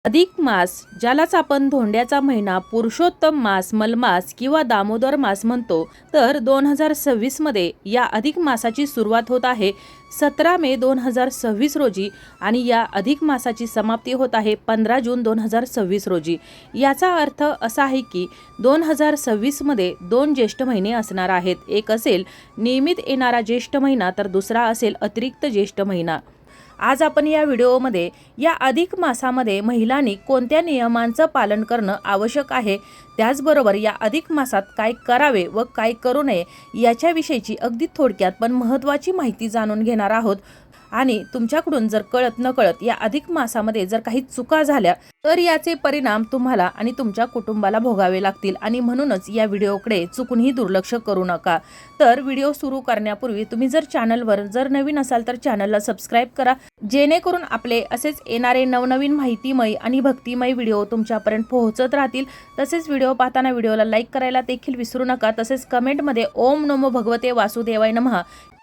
अधिक मास, ज्यालाच आपण धोंड्याचा महिना, पुरुषोत्तम मास, मलमास किंवा दामोदर मास म्हणतो, तर 2026 मध्ये या अधिक मासाची सुरुवात होत आहे 17 मे 2026 रोजी आणि या अधिक मासाची समाप्ती होत आहे 15 जून 2026 रोजी। याचा अर्थ असा आहे की 2026 मध्ये 2 ज्येष्ठ महिने असणार आहेत। एक असेल नियमित येणारा ज्येष्ठ महिना, तर दुसरा असेल अतिरिक्त ज्येष्ठ महिना। आज आपण या व्हिडिओमध्ये या अधिक मासामध्ये महिलांनी कोणत्या नियमांचं पालन करणं आवश्यक आहे, त्याचबरोबर या अधिक मासात काय करावे व काय करू नये याच्याविषयीची अगदी थोडक्यात पण महत्त्वाची माहिती जाणून घेणार आहोत। आणि तुमच्याकडून जर कळत नकळत या अधिक मासामध्ये जर काही चुका झाल्या तर याचे परिणाम तुम्हाला आणि तुमच्या कुटुंबाला भोगावे लागतील आणि म्हणूनच या व्हिडिओकडे चुकूनही दुर्लक्ष करू नका। तर व्हिडिओ सुरू करण्यापूर्वी तुम्ही जर चॅनलवर जर नवीन असाल तर चॅनलला सबस्क्राईब करा, जेणेकरून आपले असेच येणारे नवनवीन माहितीमय आणि भक्तिमय व्हिडिओ तुमच्यापर्यंत पोहोचत राहतील। तसेच व्हिडिओ पाहताना व्हिडिओला लाईक करायला देखील विसरू नका। तसेच कमेंटमध्ये ओम नमो भगवते वासुदेवाय नमः।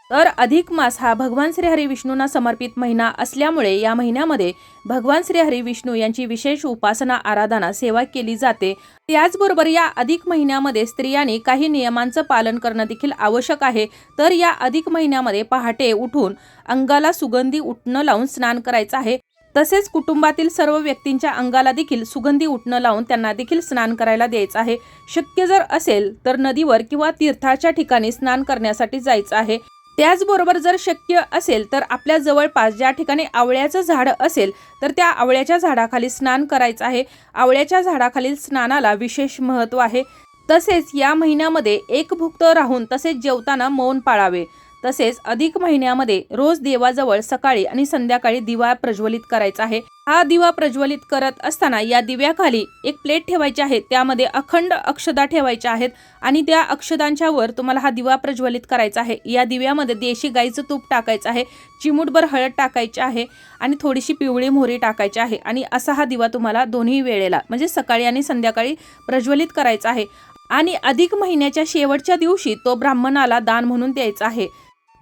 तर अधिक मास हा भगवान श्री हरी विष्णूंना समर्पित महिना असल्यामुळे या महिन्यामध्ये भगवान श्री हरी विष्णू यांची विशेष उपासना, आराधना, सेवा केली जाते। त्याचबरोबर या अधिक महिन्यामध्ये स्त्रियांनी काही नियमांचं पालन करणं देखील आवश्यक आहे। तर या अधिक महिन्यामध्ये पहाटे उठून अंगाला सुगंधी उटणं लावून स्नान करायचं आहे। तसेच कुटुंबातील सर्व व्यक्तींच्या अंगाला देखील सुगंधी उटणं लावून त्यांना देखील स्नान करायला द्यायचं आहे। शक्य जर असेल तर नदीवर किंवा तीर्थाच्या ठिकाणी स्नान करण्यासाठी जायचं आहे। त्याचबरोबर जर शक्य असेल तर आपल्या जवळपास ज्या ठिकाणी आवळ्याचं झाड असेल तर त्या आवळ्याच्या झाडाखाली स्नान करायचं आहे। आवळ्याच्या झाडाखालील स्नानाला विशेष महत्त्व आहे। तसेच या महिन्यामध्ये एकभुक्त राहून तसेच जेवताना मौन पाळावे। तसेच अधिक महिन्यामध्ये रोज देवाजवळ सकाळी आणि संध्याकाळी दिवा प्रज्वलित करायचा आहे। हा दिवा प्रज्वलित करत असताना या दिव्याखाली एक प्लेट ठेवायची आहे, त्यामध्ये अखंड अक्षदा ठेवायच्या आहेत आणि त्या अक्षदांच्या वर तुम्हाला हा दिवा प्रज्वलित करायचा आहे। या दिव्यामध्ये देशी गाईचं तूप टाकायचं आहे, चिमूटभर हळद टाकायची आहे आणि थोडीशी पिवळी मोहरी टाकायची आहे आणि असा हा दिवा तुम्हाला दोन्ही वेळेला म्हणजे सकाळी आणि संध्याकाळी प्रज्वलित करायचा आहे आणि अधिक महिन्याच्या शेवटच्या दिवशी तो ब्राह्मणाला दान म्हणून द्यायचा आहे।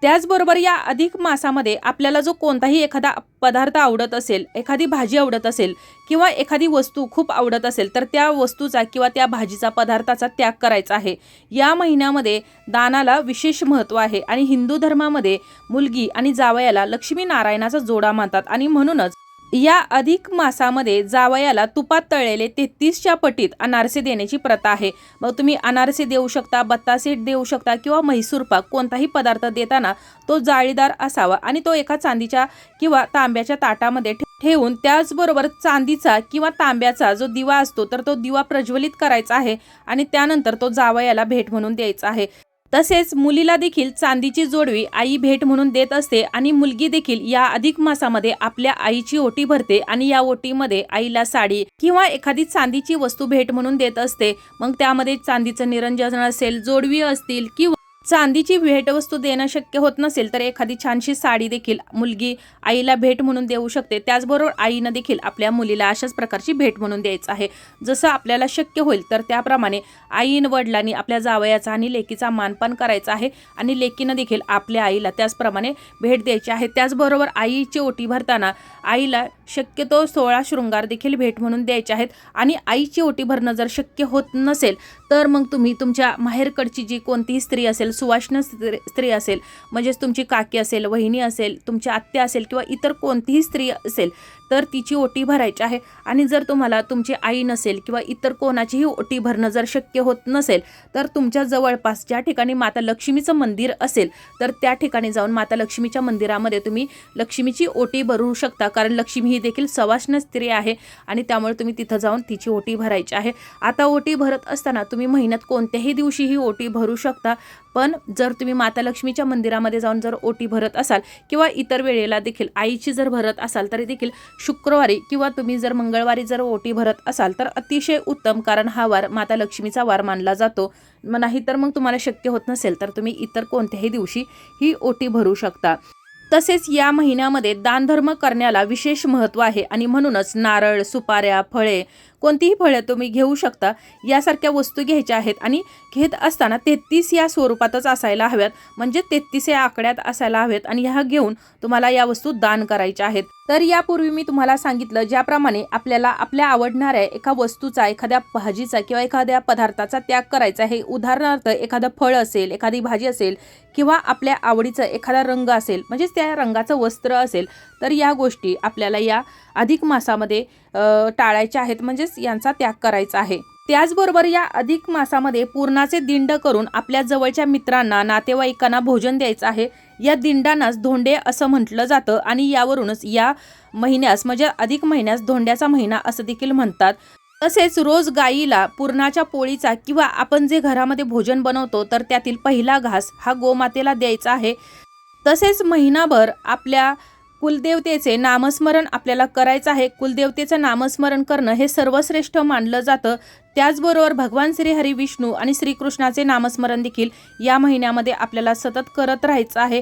त्याचबरोबर या अधिक मासामध्ये आपल्याला जो कोणताही एखादा पदार्थ आवडत असेल, एखादी भाजी आवडत असेल किंवा एखादी वस्तू खूप आवडत असेल तर त्या वस्तूचा किंवा त्या भाजीचा पदार्थाचा त्याग करायचा आहे। या महिन्यामध्ये दानाला विशेष महत्त्व आहे आणि हिंदू धर्मामध्ये मुलगी आणि जावयाला लक्ष्मी नारायणाचा जोडा मानतात आणि म्हणूनच या अधिक मासामध्ये जावयाला तुपात तळलेले 33च्या पटीत अनारसे देण्याची प्रथा आहे। मग तुम्ही अनारसे देऊ शकता, बत्तासे देऊ शकता किंवा म्हैसूर पाक, कोणताही पदार्थ देताना तो जाळीदार असावा आणि तो एका चांदीच्या किंवा तांब्याच्या ताटामध्ये ठेवून त्याचबरोबर चांदीचा किंवा तांब्याचा जो दिवा असतो तर तो दिवा प्रज्वलित करायचा आहे आणि त्यानंतर तो जावयाला भेट म्हणून द्यायचा आहे। तसेच मुलीला देखील चांदीची जोडवी आई भेट म्हणून देत असते आणि मुलगी देखील या अधिक मासामध्ये आपल्या आईची ओटी भरते आणि या ओटीमध्ये आईला साडी किंवा एखादी चांदीची वस्तू भेट म्हणून देत असते। मग त्यामध्ये चांदीचं निरंजन असेल, जोडवी असतील किंवा चांदीची भेटवस्तू देणं शक्य होत नसेल तर एखादी छानशी साडी देखील मुलगी आईला भेट म्हणून देऊ शकते। त्याचबरोबर आईनं देखील आपल्या मुलीला अशाच प्रकारची भेट म्हणून द्यायचं आहे। जसं आपल्याला शक्य होईल तर त्याप्रमाणे आईन वडिलांनी आपल्या जावयाचा आणि लेकीचा मानपान करायचा आहे आणि लेकीनं देखील आपल्या आईला त्याचप्रमाणे भेट द्यायची आहे। त्याचबरोबर आईची ओटी भरताना आईला शक्यतो 16 शृंगार देखील भेट म्हणून द्यायचे आहेत आणि आईची ओटी भरणं जर शक्य होत नसेल तर मग तुम्ही तुमच्या माहेरकडची जी कोणतीही स्त्री असेल, सुवासिनी स्त्री असेल, म्हणजेच तुमची काकी असेल, वहिनी असेल, तुमची आत्या असेल किंवा इतर कोणतीही स्त्री असेल तर तिची ओटी भरायची आहे। आणि जर तुम्हाला तुमची आई नसेल किंवा इतर कोणाचीही ओटी भरणं जर शक्य होत नसेल तर तुमच्या जवळपास ज्या ठिकाणी माता लक्ष्मीचं मंदिर असेल तर त्या ठिकाणी जाऊन माता लक्ष्मीच्या मंदिरामध्ये तुम्ही लक्ष्मीची ओटी भरू शकता, कारण लक्ष्मी ही देखील सुवासिनी स्त्री आहे आणि त्यामुळे तुम्ही तिथं जाऊन तिची ओटी भरायची आहे। आता ओटी भरत असताना तुम्ही महिन्यात कोणत्याही दिवशी ही ओटी भरू शकता, पण जर तुम्ही माता लक्ष्मीच्या मंदिरामध्ये जाऊन जर ओटी भरत असाल किंवा इतर वेळेला देखील आईची जर भरत असाल तरी देखील शुक्रवारी किंवा तुम्ही जर मंगळवारी जर ओटी भरत असाल तर अतिशय उत्तम, कारण हा वार माता लक्ष्मीचा वार मानला जातो। नाही तर मग तुम्हाला शक्य होत नसेल तर तुम्ही इतर कोणत्याही दिवशी ही ओटी भरू शकता। तसेच या महिन्यामध्ये दानधर्म करण्याला विशेष महत्त्व आहे आणि म्हणूनच नारळ, सुपाऱ्या, फळे, कोणतीही फळे तुम्ही घेऊ शकता, यासारख्या वस्तू घ्यायच्या आहेत आणि घेत असताना 33 या स्वरूपातच असायला हव्यात, म्हणजे 33 या आकड्यात असायला हव्यात आणि ह्या घेऊन तुम्हाला या वस्तू दान करायच्या आहेत। तर यापूर्वी मी तुम्हाला सांगितलं ज्याप्रमाणे आपल्याला आपल्या आवडणाऱ्या एका वस्तूचा, एखाद्या भाजीचा किंवा एखाद्या पदार्थाचा त्याग करायचा आहे. उदाहरणार्थ एखादं फळ असेल, एखादी भाजी असेल किंवा आपल्या आवडीचा एखादा रंग असेल, म्हणजेच त्या रंगाचं वस्त्र असेल, तर या गोष्टी आपल्याला या अधिक मासामध्ये टाळायच्या आहेत, म्हणजेच यांचा त्याग करायचा आहे. त्याचबरोबर या अधिक मासामध्ये पूर्णाचे दिंड करून आपल्या जवळच्या मित्रांना, नातेवाईकांना भोजन द्यायचं आहे. या दिंडांनाच धोंडे असं म्हटलं जातं आणि यावरूनच या महिन्यास म्हणजे अधिक महिन्यास धोंड्याचा महिना असं देखील म्हणतात. तसेच रोज गाईला पुरणाच्या पोळीचा किंवा आपण जे घरामध्ये भोजन बनवतो तर त्यातील पहिला घास हा गोमातेला द्यायचा आहे. तसेच महिनाभर आपल्या कुलदेवतेचे नामस्मरण आपल्याला करायचं आहे. कुलदेवतेचं नामस्मरण करणं हे सर्वश्रेष्ठ मानलं जातं. त्याचबरोबर भगवान श्री हरी विष्णू आणि श्रीकृष्णाचे नामस्मरण देखील या महिन्यामध्ये आपल्याला सतत करत राहायचं आहे.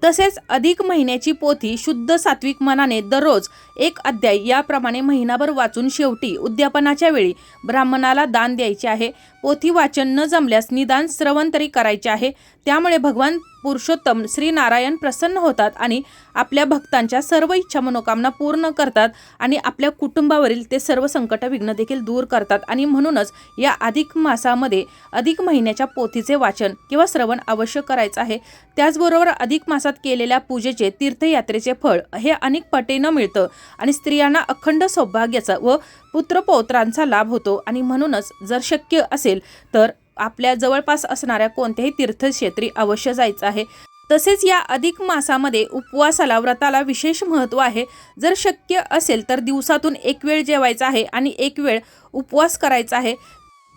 तसेच अधिक महिन्याची पोथी शुद्ध सात्विक मनाने दररोज एक अध्याय याप्रमाणे महिनाभर वाचून शेवटी उद्यापनाच्या वेळी ब्राह्मणाला दान द्यायचे आहे. पोथी वाचन न जमल्यास निदान श्रवण तरी करायचे आहे. त्यामुळे भगवान पुरुषोत्तम श्री नारायण प्रसन्न होतात आणि आपल्या भक्तांच्या सर्व इच्छा मनोकामना पूर्ण करतात आणि आपल्या कुटुंबावरील ते सर्व संकट विघ्न देखील दूर करतात. आणि म्हणूनच या अधिक मासामध्ये अधिक महिन्याच्या पोथीचे वाचन किंवा श्रवण अवश्य करायचं आहे. त्याचबरोबर अधिक मासात केलेल्या पूजेचे तीर्थयात्रेचे फळ हे अनेक पटीनं मिळतं आणि स्त्रियांना अखंड सौभाग्याचा व पुत्रपौत्रांचा लाभ होतो. आणि म्हणूनच जर शक्य असेल तर आपल्या जवळपास असणाऱ्या कोणत्याही तीर्थक्षेत्री अवश्य जायचं आहे. तसेच या अधिक मासामध्ये उपवासाला, व्रताला विशेष महत्त्व आहे. जर शक्य असेल तर दिवसातून एक वेळ जेवायचा आहे आणि एक वेळ उपवास करायचा आहे.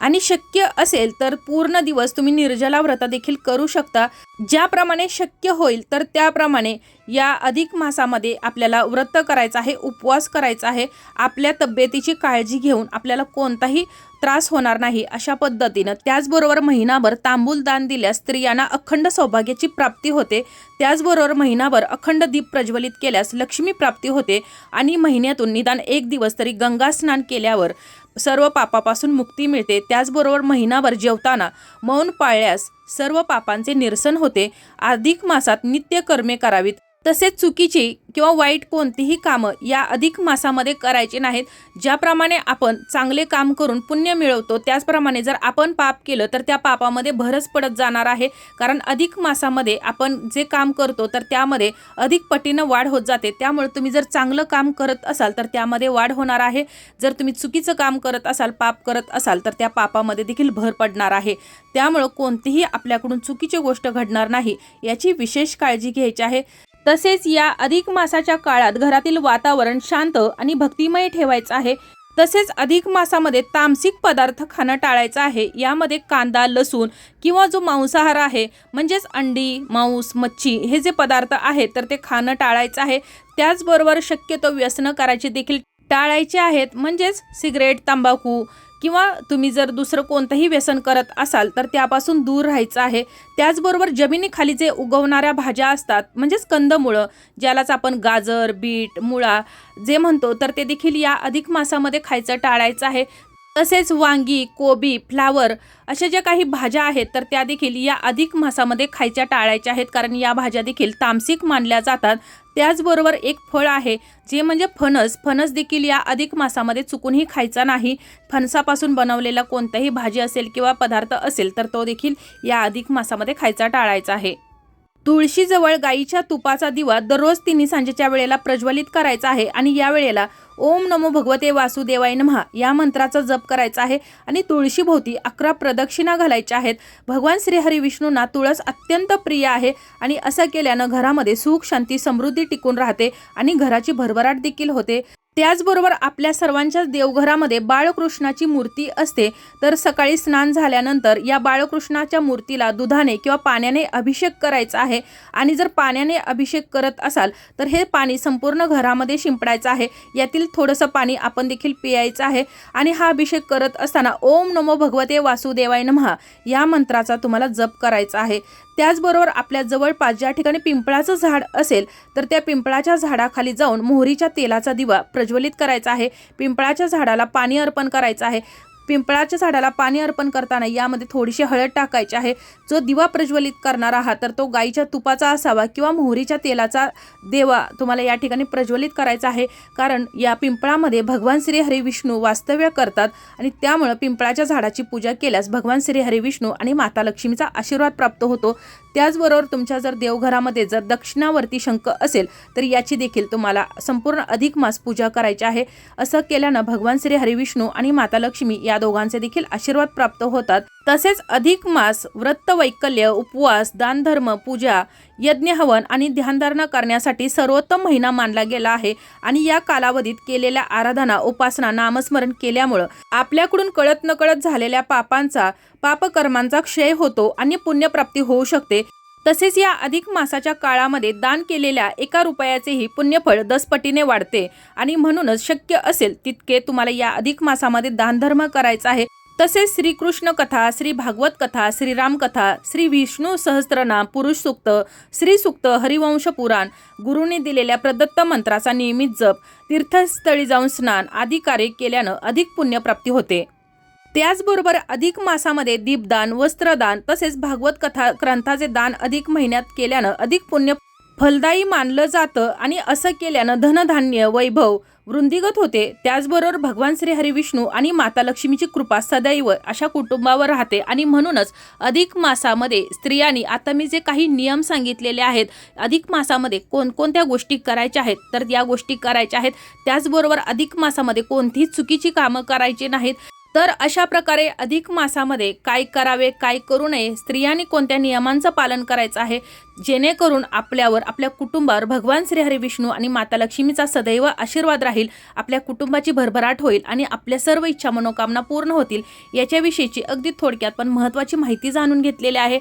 आणि शक्य असेल तर पूर्ण दिवस तुम्ही निर्जला व्रत देखील करू शकता. ज्याप्रमाणे शक्य होईल तर त्याप्रमाणे या अधिक मासामध्ये आपल्याला व्रत करायचं आहे, उपवास करायचा आहे. आपल्या तब्येतीची काळजी घेऊन आपल्याला कोणताही त्रास होणार नाही अशा पद्धतीनं. त्याचबरोबर महिनाभर तांबूल दान दिल्यास स्त्रियांना अखंड सौभाग्याची प्राप्ती होते. त्याचबरोबर महिनाभर अखंड दीप प्रज्वलित केल्यास लक्ष्मी प्राप्ती होते. आणि महिन्यातून निदान एक दिवस तरी गंगा स्नान केल्यावर सर्व पापापासून मुक्ती मिळते. त्याचबरोबर महिनाभर जेवताना मौन पाळल्यास सर्व पापांचे निरसन होते. अधिक मासात नित्य कर्मे करावीत. तसेच चुकीची किंवा वाईट कोणतीही कामं या अधिक मासामध्ये करायची नाहीत. ज्याप्रमाणे आपण चांगले काम करून पुण्य मिळवतो त्याचप्रमाणे जर आपण पाप केलं तर त्या पापामध्ये भरच पडत जाणार आहे. कारण अधिक मासामध्ये आपण जे काम करतो तर त्यामध्ये अधिक पटीनं वाढ होत जाते. त्यामुळे तुम्ही जर चांगलं काम करत असाल तर त्यामध्ये वाढ होणार आहे. जर तुम्ही चुकीचं काम करत असाल, पाप करत असाल तर त्या पापामध्ये देखील भर पडणार आहे. त्यामुळं कोणतीही आपल्याकडून चुकीची गोष्ट घडणार नाही याची विशेष काळजी घ्यायची आहे. तसेच या अधिक मासाच्या काळात घरातील वातावरण शांत आणि भक्तिमय ठेवायचं आहे. तसेच अधिक मासामध्ये तामसिक पदार्थ खाणं टाळायचं आहे. यामध्ये कांदा, लसूण किंवा जो मांसाहार आहे म्हणजेच अंडी, मांस, मच्छी हे जे पदार्थ आहेत तर ते खाणं टाळायचं आहे. त्याचबरोबर शक्यतो व्यसनं करायची देखील टाळायचे आहेत. म्हणजेच सिगरेट, तंबाखू किंवा तुम्ही जर दुसरं कोणतंही व्यसन करत असाल तर त्यापासून दूर राहायचं आहे. त्याचबरोबर जमिनीखाली जे उगवणाऱ्या भाज्या असतात म्हणजेच कंदमुळं, ज्यालाच आपण गाजर, बीट, मुळा जे म्हणतो तर ते देखील या अधिक मासामध्ये खायचं टाळायचं आहे. तसेच वांगी, कोबी, फ्लावर अशा ज्या काही भाज्या आहेत तर त्या देखील या अधिक मासामध्ये खायच्या टाळायच्या आहेत. कारण या भाज्या देखील तामसिक मानल्या जातात. त्याचबरोबर एक फळ आहे जे म्हणजे फणस. फणस देखील या अधिक मासामध्ये चुकूनही खायचा नाही. फणसापासून बनवलेला कोणताही भाजी असेल किंवा पदार्थ असेल तर तो देखील या अधिक मासामध्ये खायचा टाळायचा आहे. तुळशीजवळ गाईच्या तुपाचा दिवा दररोज तिन्ही सांजेच्या वेळेला प्रज्वलित करायचा आहे आणि या वेळेला ओम नमो भगवते वासुदेवाय नमः या मंत्राचा जप करायचा आहे आणि तुळशीभोवती 11 प्रदक्षिणा घालायच्या आहेत. भगवान श्री हरी विष्णूंना तुळस अत्यंत प्रिय आहे आणि असं केल्यानं घरामध्ये सुख, शांती, समृद्धी टिकून राहते आणि घराची भरभराट देखील होते. त्याचबरोबर आपल्या सर्वांच्या देवघरामध्ये बाळकृष्णाची मूर्ती असते. तर सकाळी स्नान झाल्यानंतर या बाळकृष्णाच्या मूर्तीला दुधाने किंवा पाण्याने अभिषेक करायचा आहे. आणि जर पाण्याने अभिषेक करत असाल तर हे पाणी संपूर्ण घरामध्ये शिंपडायचं आहे. यातील थोडंसं पाणी आपण देखील पियायचं आहे. आणि हा अभिषेक करत असताना ओम नमो भगवते वासुदेवाय नमः या मंत्राचा तुम्हाला जप करायचा आहे. त्याचबरोबर आपल्या जवळपास ज्या ठिकाणी पिंपळाचं झाड असेल तर त्या पिंपळाच्या झाडाखाली जाऊन मोहरीच्या तेलाचा दिवा प्रज्वलित करायचा आहे. पिंपळाच्या झाडाला पाणी अर्पण करायचं आहे. पिंपळाच्या झाडाला पाणी अर्पण करताना यामध्ये थोडीशी हळद टाकायची आहे। जो दिवा प्रज्वलित करणार आहात तर तो गाईच्या तुपाचा असावा किंवा मोहरीच्या तेलाचा दिवा तुम्हाला या ठिकाणी प्रज्वलित करायचा आहे, कारण या पिंपळामध्ये भगवान श्री हरी विष्णू वास्तव्य करतात आणि त्यामुळे पिंपळाच्या झाडाची पूजा केल्यास भगवान श्री हरी विष्णू आणि माता लक्ष्मीचा आशीर्वाद प्राप्त होतो। त्याचबरोबर तुमच्या जर देवघरामध्ये जर दक्षिणावर्ती शंख असेल तर याची देखील तुम्हाला संपूर्ण अधिक मास पूजा करायची आहे। असं केल्यानं भगवान श्री हरी विष्णू आणि माता लक्ष्मी या दोघांचे देखील आशीर्वाद प्राप्त होतात। तसेच अधिक मास व्रत वैकल्य, उपवास, दान धर्म, पूजा, यज्ञ हवन आणि ध्यानधारणा करण्यासाठी सर्वोत्तम महिना मानला गेला आहे आणि या कालावधीत केलेल्या आराधना, उपासना, नामस्मरण केल्यामुळे आपल्याकडून कळत नकळत झालेल्या पापकर्मांचा क्षय होतो आणि पुण्यप्राप्ती होऊ शकते। तसेच या अधिक मासाच्या काळामध्ये दान केलेल्या 1 रुपयाचेही पुण्यफळ 10 पटीने वाढते आणि म्हणूनच शक्य असेल तितके तुम्हाला या अधिक मासामध्ये दानधर्म करायचा आहे। तसेच श्रीकृष्ण कथा, श्री भागवत कथा, श्रीराम कथा, श्री विष्णू सहस्त्रनाम, पुरुष सूक्त, श्री सूक्त, हरिवंश पुराण, गुरुने दिलेल्या प्रदत्त मंत्राचा नियमित जप, तीर्थस्थळी जाऊन स्नान आदी कार्य केल्यानं अधिक पुण्यप्राप्ती होते। त्याचबरोबर अधिक मासामध्ये दीपदान, वस्त्रदान तसेच भागवत कथा ग्रंथाचे दान अधिक महिन्यात केल्यानं अधिक पुण्य फलदायी मानलं जातं आणि असं केल्यानं धनधान्य, वैभव वृद्धिंगत होते। त्याचबरोबर भगवान श्री हरी विष्णू आणि माता लक्ष्मीची कृपा सदैव अशा कुटुंबावर राहते आणि म्हणूनच अधिक मासामध्ये स्त्रियांनी, आता मी जे काही नियम सांगितलेले आहेत, अधिक मासामध्ये कोणकोणत्या गोष्टी करायच्या आहेत तर या गोष्टी करायच्या आहेत। त्याचबरोबर अधिक मासामध्ये कोणतीही चुकीची कामं करायची नाहीत। तर अशा प्रकारे अधिक मासामध्ये काय करावे, काय करू नये, स्त्रियांनी कोणत्या नियमांचं पालन करायचं आहे, जेणेकरून आपल्यावर, आपल्या कुटुंबावर भगवान श्री हरी विष्णू आणि माता लक्ष्मीचा सदैव आशीर्वाद राहील, आपल्या कुटुंबाची भरभराट होईल आणि आपल्या सर्व इच्छा मनोकामना पूर्ण होतील, याच्याविषयीची अगदी थोडक्यात पण महत्त्वाची माहिती जाणून घेतलेली आहे।